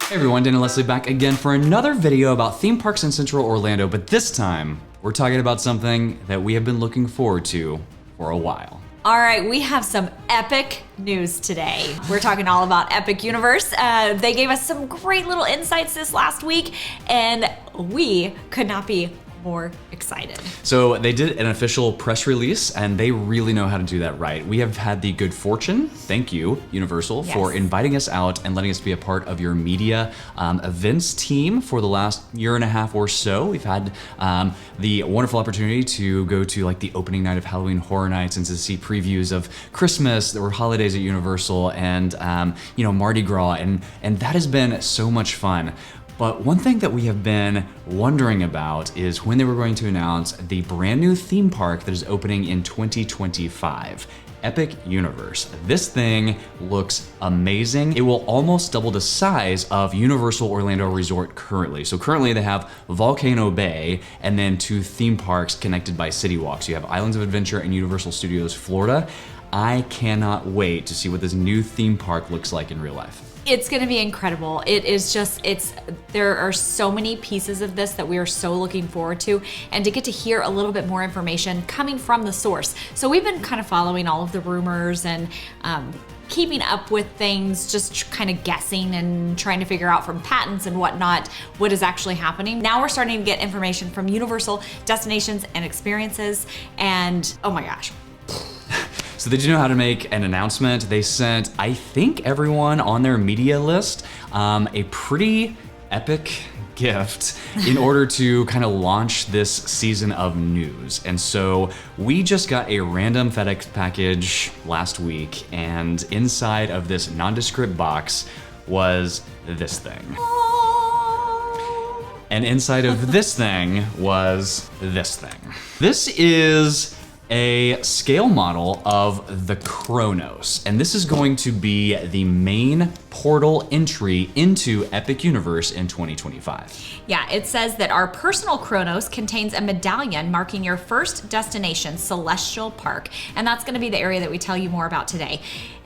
Hey everyone, Dan and Leslie back again for another video about theme parks in Central Orlando, but this time we're talking about something that we have been looking forward to for a while. All right, we have some epic news today. We're talking all about Epic Universe. They gave us some great little insights this last week, and we could not be more excited. So they did an official press release, and they really know how to do that right. We have had the good fortune, thank you, Universal, for inviting us out and letting us be a part of your media events team for the last year and a half or so. We've had the wonderful opportunity to go to like the opening night of Halloween Horror Nights and to see previews of Christmas or holidays at Universal and you know, Mardi Gras, and that has been so much fun. But one thing that we have been wondering about is when they were going to announce the brand new theme park that is opening in 2025, Epic Universe. This thing looks amazing. It will almost double the size of Universal Orlando Resort currently. So currently they have Volcano Bay and then 2 theme parks connected by city walks. You have Islands of Adventure and Universal Studios Florida. I cannot wait to see what this new theme park looks like in real life. It's gonna be incredible. It is just, there are so many pieces of this that we are so looking forward to, and to get to hear a little bit more information coming from the source. So we've been kind of following all of the rumors and keeping up with things, just kind of guessing and trying to figure out from patents and whatnot what is actually happening. Now we're starting to get information from Universal Destinations and Experiences, and oh my gosh. So they do know how to make an announcement. They sent, I think, everyone on their media list a pretty epic gift in order to kind of launch this season of news. And so we just got a random FedEx package last week, and inside of this nondescript box was this thing. And inside of this thing was this thing. This is a scale model of the Kronos, and this is going to be the main portal entry into Epic Universe in 2025. Yeah, it says that our personal Kronos contains a medallion marking your first destination, Celestial Park, and that's gonna be the area that we tell you more about today.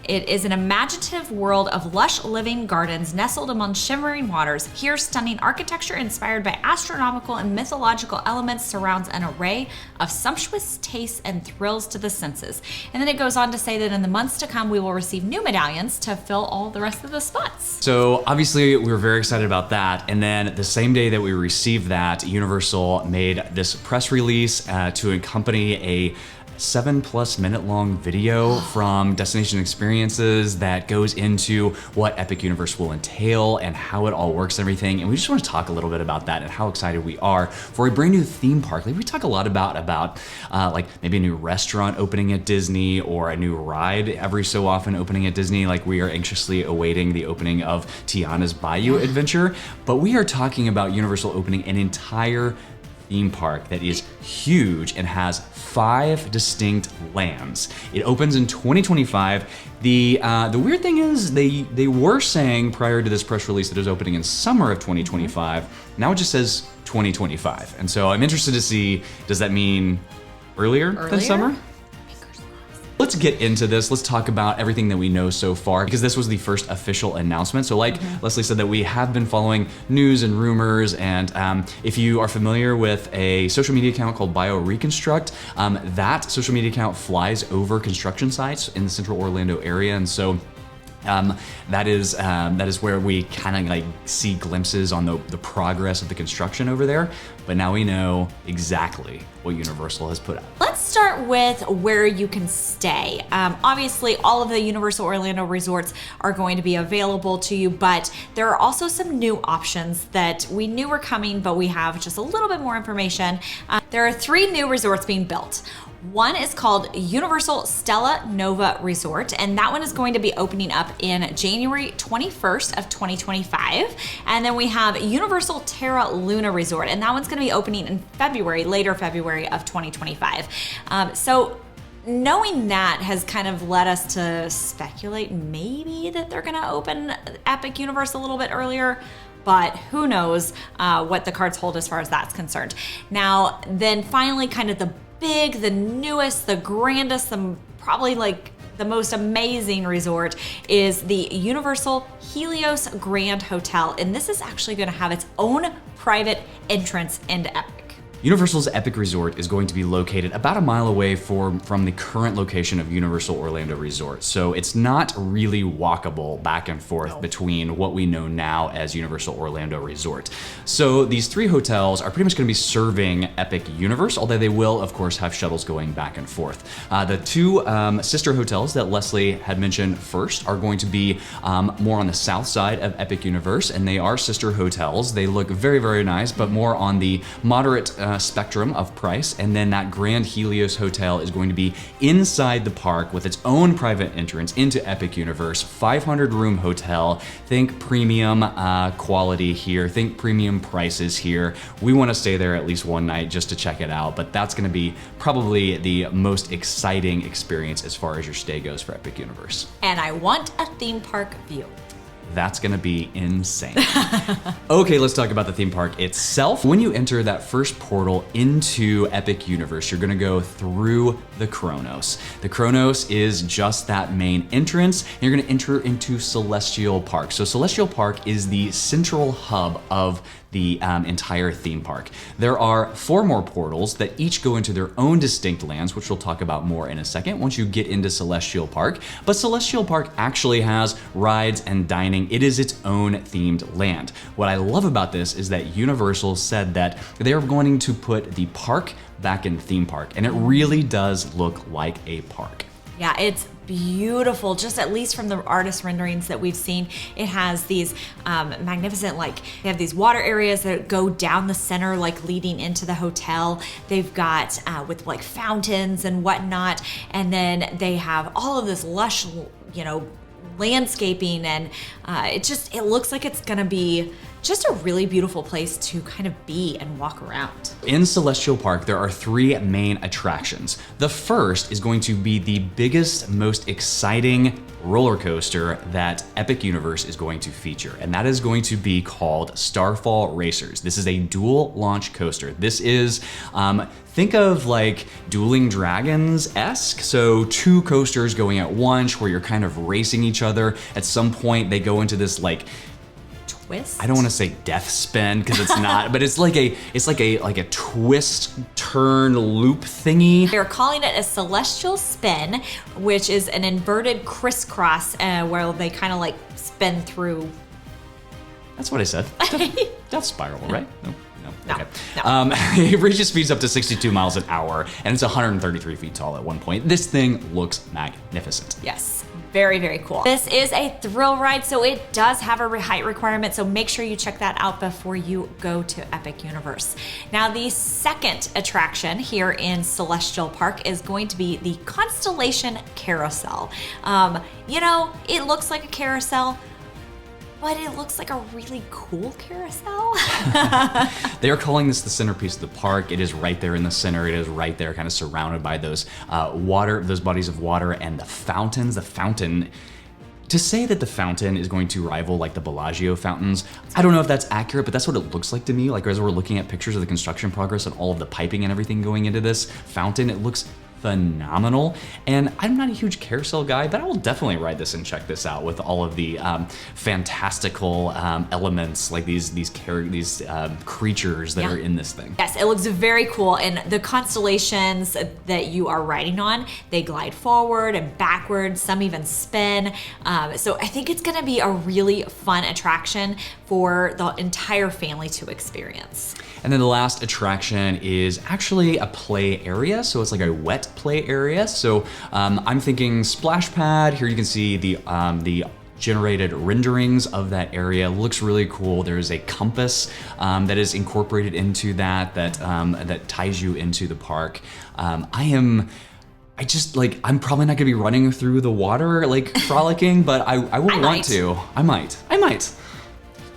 It is an imaginative world of lush living gardens nestled among shimmering waters. Here, stunning architecture inspired by astronomical and mythological elements surrounds an array of sumptuous tastes and thrills to the senses. And then it goes on to say that in the months to come, we will receive new medallions to fill all the rest of the spots. So obviously we were very excited about that. And then the same day that we received that, Universal made this press release to accompany a 7+ minute long video from Destination Experiences that goes into what Epic Universe will entail and how it all works and everything. And we just want to talk a little bit about that and how excited we are for a brand new theme park. Like we talk a lot about like maybe a new restaurant opening at Disney or a new ride every so often opening at Disney. Like we are anxiously awaiting the opening of Tiana's Bayou Adventure, but we are talking about Universal opening an entire theme park that is huge and has 5 distinct lands. It opens in 2025. The weird thing is they were saying prior to this press release that it was opening in summer of 2025. Now it just says 2025. And so I'm interested to see, does that mean earlier than summer? Let's get into this. Let's talk about everything that we know so far, because this was the first official announcement. So like Leslie said, that we have been following news and rumors, and if you are familiar with a social media account called BioReconstruct, that social media account flies over construction sites in the Central Orlando area, and so that is where we kind of like see glimpses on the progress of the construction over there. But now we know exactly what Universal has put out. Let's start with where you can stay. Obviously, all of the Universal Orlando resorts are going to be available to you, but there are also some new options that we knew were coming, but we have just a little bit more information. There are 3 new resorts being built. One is called Universal Stella Nova Resort, and that one is going to be opening up in January 21st of 2025. And then we have Universal Terra Luna Resort, and that one's going to be opening in later February of 2025. So knowing that has kind of led us to speculate maybe that they're going to open Epic Universe a little bit earlier. But who knows what the cards hold as far as that's concerned. Now, then finally, kind of the newest, the grandest, the probably like the most amazing resort is the Universal Helios Grand Hotel, and this is actually going to have its own private entrance into Epic. Universal's Epic Resort is going to be located about a mile away from the current location of Universal Orlando Resort. So it's not really walkable back and forth between what we know now as Universal Orlando Resort. So these 3 hotels are pretty much going to be serving Epic Universe, although they will, of course, have shuttles going back and forth. The 2 sister hotels that Leslie had mentioned first are going to be more on the south side of Epic Universe, and they are sister hotels. They look very, very nice, but more on the moderate spectrum of price. And then that Grand Helios Hotel is going to be inside the park with its own private entrance into Epic Universe. 500 room hotel. Think premium quality here. Think premium prices here. We want to stay there at least one night just to check it out, but that's going to be probably the most exciting experience as far as your stay goes for Epic Universe. And I want a theme park view. That's gonna be insane. Okay, let's talk about the theme park itself. When you enter that first portal into Epic Universe, you're gonna go through the Kronos. The Kronos is just that main entrance, and you're gonna enter into Celestial Park. So Celestial Park is the central hub of the entire theme park. There are 4 more portals that each go into their own distinct lands, which we'll talk about more in a second once you get into Celestial Park. But Celestial Park actually has rides and dining. It is its own themed land. What I love about this is that Universal said that they're going to put the park back in theme park, and it really does look like a park. Yeah, it's beautiful, just at least from the artist renderings that we've seen. It has these magnificent, like, they have these water areas that go down the center, like leading into the hotel. They've got with like fountains and whatnot, and then they have all of this lush, you know, landscaping, and it looks like it's gonna be just a really beautiful place to kind of be and walk around. In Celestial Park, there are 3 main attractions. The first is going to be the biggest, most exciting roller coaster that Epic Universe is going to feature, and that is going to be called Starfall Racers. This is a dual launch coaster. This is, think of like Dueling Dragons-esque, so 2 coasters going at once where you're kind of racing each other. At some point, they go into this like Twist? I don't want to say death spin because it's not, but it's like a twist turn loop thingy. They're calling it a celestial spin, which is an inverted crisscross where they kind of like spin through. That's what I said. Death spiral, right? No. No, Okay. no. It reaches speeds up to 62 miles an hour, and it's 133 feet tall at one point. This thing looks magnificent. Yes, very, very cool. This is a thrill ride, so it does have a height requirement, so make sure you check that out before you go to Epic Universe. Now, the second attraction here in Celestial Park is going to be the Constellation Carousel. You know, it looks like a carousel, but it looks like a really cool carousel. They are calling this the centerpiece of the park. It is right there in the center. It is right there, kind of surrounded by those those bodies of water and the fountains. The fountain, to say that the fountain is going to rival like the Bellagio fountains, I don't know if that's accurate, but that's what it looks like to me. Like as we're looking at pictures of the construction progress and all of the piping and everything going into this fountain, it looks phenomenal. And I'm not a huge carousel guy, but I will definitely ride this and check this out with all of the fantastical elements, like these creatures that are in this thing. Yes, it looks very cool. And the constellations that you are riding on, they glide forward and backward, some even spin. So I think it's gonna be a really fun attraction for the entire family to experience. And then the last attraction is actually a play area. So it's like a wet play area. So I'm thinking splash pad. Here you can see the generated renderings of that area. Looks really cool. There's a compass that is incorporated into that ties you into the park. I'm probably not gonna be running through the water like frolicking, but I will want to. I might.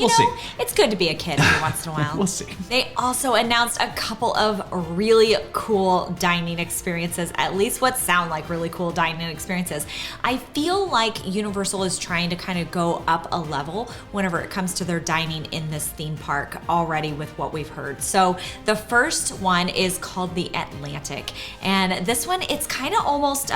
You We'll know, see. it's good to be a kid every once in a while. We'll see. They also announced a couple of really cool dining experiences, at least what sound like really cool dining experiences. I feel like Universal is trying to kind of go up a level whenever it comes to their dining in this theme park already with what we've heard. So the first one is called the Atlantic. And this one, it's kind of almost,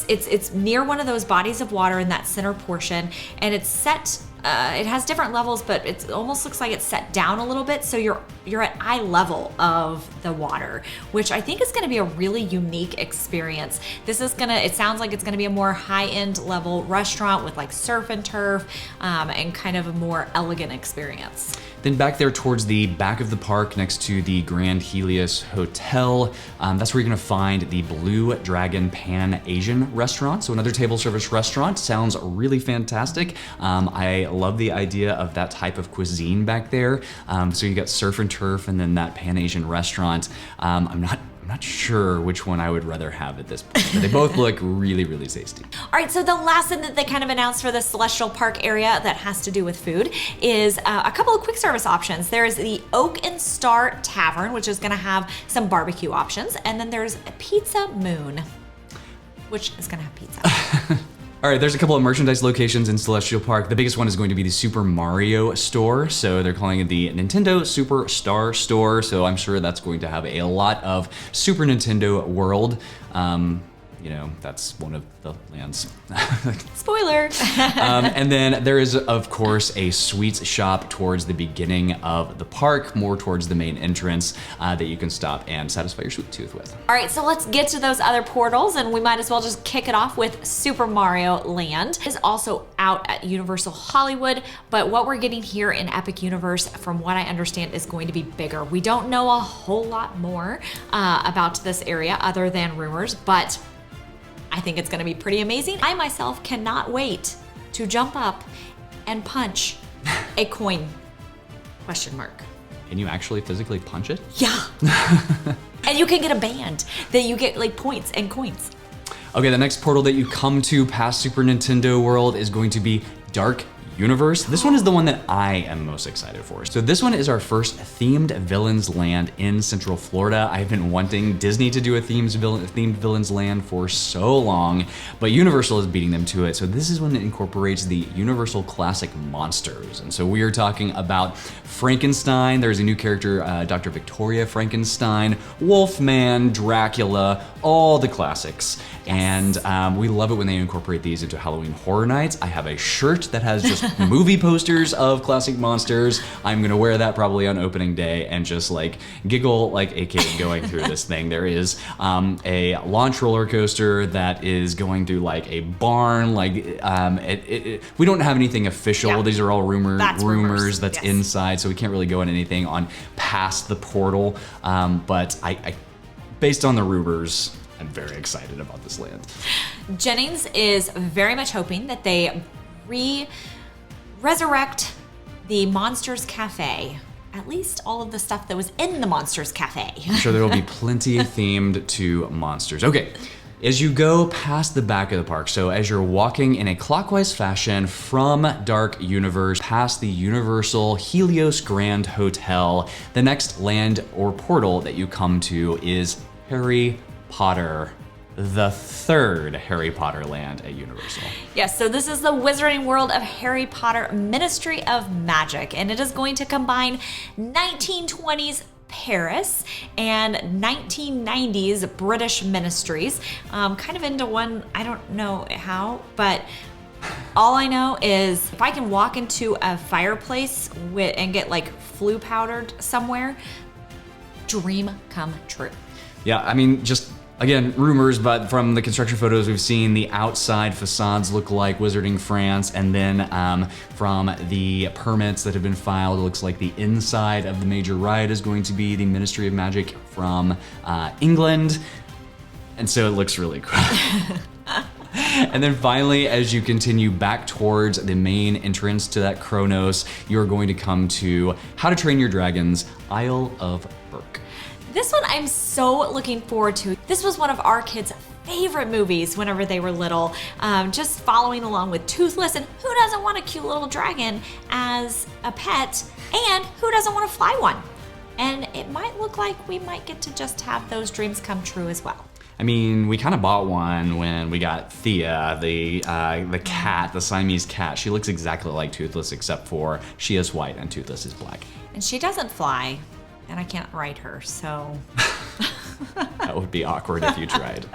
it's near one of those bodies of water in that center portion, and it's set it has different levels, but it almost looks like it's set down a little bit, so you're at eye level of the water, which I think is going to be a really unique experience. It sounds like it's going to be a more high-end level restaurant with like surf and turf, and kind of a more elegant experience. Then back there towards the back of the park next to the Grand Helios Hotel, that's where you're gonna find the Blue Dragon Pan Asian restaurant. So another table service restaurant. Sounds really fantastic. I love the idea of that type of cuisine back there. So you got surf and turf and then that Pan Asian restaurant. I'm not sure which one I would rather have at this point, but they both look really, really tasty. All right, so the last thing that they kind of announced for the Celestial Park area that has to do with food is a couple of quick service options. There's the Oak and Star Tavern, which is gonna have some barbecue options, and then there's Pizza Moon, which is gonna have pizza. All right, there's a couple of merchandise locations in Celestial Park. The biggest one is going to be the Super Mario store. So they're calling it the Nintendo Superstar store. So I'm sure that's going to have a lot of Super Nintendo World. You know, that's one of the lands. Spoiler. And then there is, of course, a sweets shop towards the beginning of the park, more towards the main entrance, that you can stop and satisfy your sweet tooth with. All right, so let's get to those other portals, and we might as well just kick it off with Super Mario Land. It is also out at Universal Hollywood, but what we're getting here in Epic Universe, from what I understand, is going to be bigger. We don't know a whole lot more about this area other than rumors, but I think it's gonna be pretty amazing. I myself cannot wait to jump up and punch a coin, question mark. Can you actually physically punch it? Yeah. And you can get a band that you get like points and coins. Okay, the next portal that you come to past Super Nintendo World is going to be Dark Universe. This one is the one that I am most excited for. So this one is our first themed villains land in Central Florida. I've been wanting Disney to do a themed villains land for so long, but Universal is beating them to it. So this is when it incorporates the Universal classic monsters. And so we are talking about Frankenstein. There's a new character, Dr. Victoria Frankenstein, Wolfman, Dracula, all the classics. Yes. And we love it when they incorporate these into Halloween Horror Nights. I have a shirt that has just movie posters of classic monsters. I'm gonna wear that probably on opening day and just like giggle like a kid going through this thing. There is a launch roller coaster that is going through like a barn. Like we don't have anything official. Yeah. These are all rumors that's yes. inside, so we can't really go into anything on past the portal. But I based on the rumors, I'm very excited about this land. Jennings is very much hoping that they resurrect the Monsters Cafe. At least all of the stuff that was in the Monsters Cafe. I'm sure there will be plenty themed to monsters. Okay, as you go past the back of the park, so as you're walking in a clockwise fashion from Dark Universe past the Universal Helios Grand Hotel, the next land or portal that you come to is Harry Potter, the third Harry Potter land at Universal. Yes, so this is the Wizarding World of Harry Potter Ministry of Magic, and it is going to combine 1920s Paris and 1990s British ministries, kind of into one. I don't know how, but all I know is if I can walk into a fireplace and get like flue powdered somewhere, dream come true. Yeah, I mean, just again, rumors, but from the construction photos we've seen, the outside facades look like Wizarding France, and then from the permits that have been filed, it looks like the inside of the major ride is going to be the Ministry of Magic from England, and so it looks really cool. And then finally, as you continue back towards the main entrance to that Kronos, you're going to come to How to Train Your Dragon's Isle of Berk. This one I'm so looking forward to. This was one of our kids' favorite movies whenever they were little, just following along with Toothless. And who doesn't want a cute little dragon as a pet? And who doesn't want to fly one? And it might look like we might get to just have those dreams come true as well. I mean, we kind of bought one when we got Thea, the cat, the Siamese cat. She looks exactly like Toothless, except for she is white and Toothless is black. And she doesn't fly, and I can't ride her, so... That would be awkward if you tried.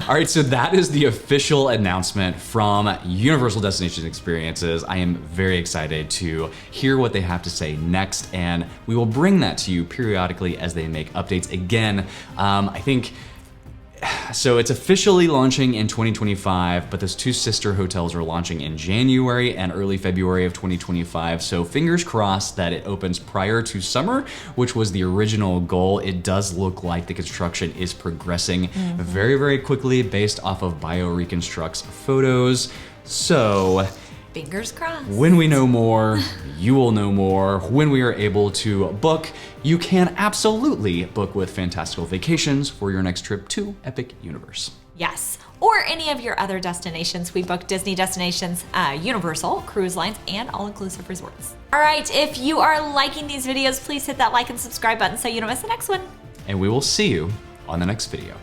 All right, so that is the official announcement from Universal Destination Experiences. I am very excited to hear what they have to say next, and we will bring that to you periodically as they make updates. Again, I think... So it's officially launching in 2025, but those two sister hotels are launching in January and early February of 2025. So fingers crossed that it opens prior to summer, which was the original goal. It does look like the construction is progressing very, very quickly based off of BioReconstruct's photos. So fingers crossed. When we know more, you will know more. When we are able to book, you can absolutely book with Fantastical Vacations for your next trip to Epic Universe. Yes, or any of your other destinations. We book Disney destinations, Universal, cruise lines, and all-inclusive resorts. All right, if you are liking these videos, please hit that like and subscribe button so you don't miss the next one. And we will see you on the next video.